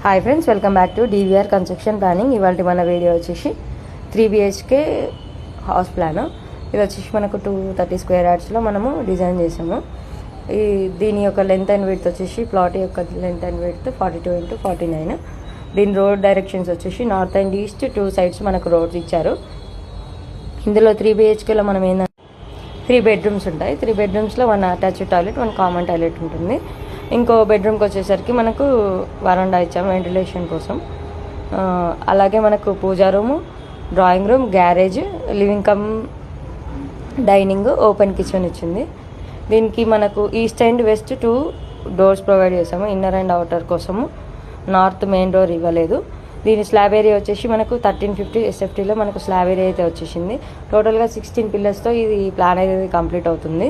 Hi friends, welcome back to DVR construction planning. ఇవాళ మన video వచ్చేసి 3 BHK హౌస్ ప్లాన్. ఇది వచ్చేసి మనకు 230 స్క్వేర్ యార్డ్స్లో మనము డిజైన్ చేసాము. దీని యొక్క లెంత్ అండ్ విడ్త్ వచ్చేసి ప్లాట్ యొక్క లెంత్ అండ్ విడ్త్ 42x49. దీని రోడ్ డైరెక్షన్స్ వచ్చేసి నార్త్ అండ్ ఈస్ట్ 2 సైడ్స్ మనకు రోడ్స్ ఇచ్చారు. ఇందులో 3 BHKలో మనం ఏంటంటే 3 బెడ్రూమ్స్ ఉంటాయి. 3 బెడ్రూమ్స్లో 1 అటాచ్డ్ టాయిలెట్, 1 కామన్ టాయిలెట్ ఉంటుంది. ఇంకో బెడ్రూమ్కి వచ్చేసరికి మనకు వరండా ఇచ్చాము వెంటిలేషన్ కోసం. అలాగే మనకు puja room, drawing room, garage, living cum dining, open kitchen ఇచ్చింది. దీనికి మనకు east and west 2 doors provide చేసాము, ఇన్నర్ అండ్ అవుటర్ కోసము. నార్త్ మెయిన్ డోర్ ఇవ్వలేదు. దీని స్లాబ్ ఏరియా వచ్చేసి మనకు 1350 SFTలో మనకు స్లాబ్ ఏరియా అయితే వచ్చేసింది. టోటల్గా 16 పిల్లర్స్తో ఇది ప్లాన్ అనేది కంప్లీట్ అవుతుంది.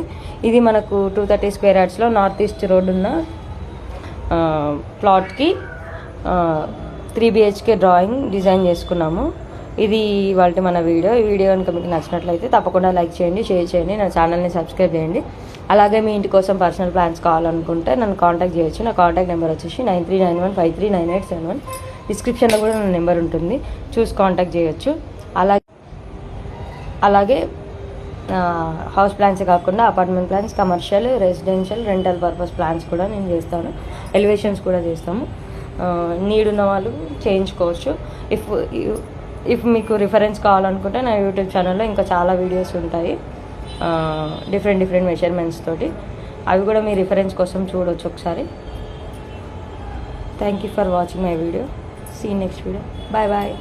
ఇది మనకు 230 స్క్వేర్ యార్డ్స్లో నార్త్ ఈస్ట్ రోడ్ ఉన్న ప్లాట్కి 3 BHK డ్రాయింగ్ డిజైన్ చేసుకున్నాము. ఇది ఇవాళ మన వీడియో. ఈ వీడియో కనుక మీకు నచ్చినట్లయితే తప్పకుండా లైక్ చేయండి, షేర్ చేయండి, నా ఛానల్ని సబ్స్క్రైబ్ చేయండి. అలాగే మీ ఇంటి కోసం పర్సనల్ ప్లాన్స్ కావాలనుకుంటే నన్ను కాంటాక్ట్ చేయొచ్చు. నా కాంటాక్ట్ నెంబర్ వచ్చేసి 9391539871. డిస్క్రిప్షన్లో కూడా నా నెంబర్ ఉంటుంది, చూసి కాంటాక్ట్ చేయొచ్చు. అలాగే హౌస్ ప్లాన్స్ కాకుండా apartment plans, commercial, residential, rental purpose plans కూడా నేను చేస్తాను. ఎలివేషన్స్ కూడా చేస్తాము. నీడ్ ఉన్న వాళ్ళు చేయించుకోవచ్చు. ఇఫ్ మీకు రిఫరెన్స్ కావాలనుకుంటే నా యూట్యూబ్ ఛానల్లో ఇంకా చాలా వీడియోస్ ఉంటాయి డిఫరెంట్ మెజర్మెంట్స్ తోటి. అవి కూడా మీ రిఫరెన్స్ కోసం చూడవచ్చు ఒకసారి. Thank you for watching my video. See you next video. Bye bye.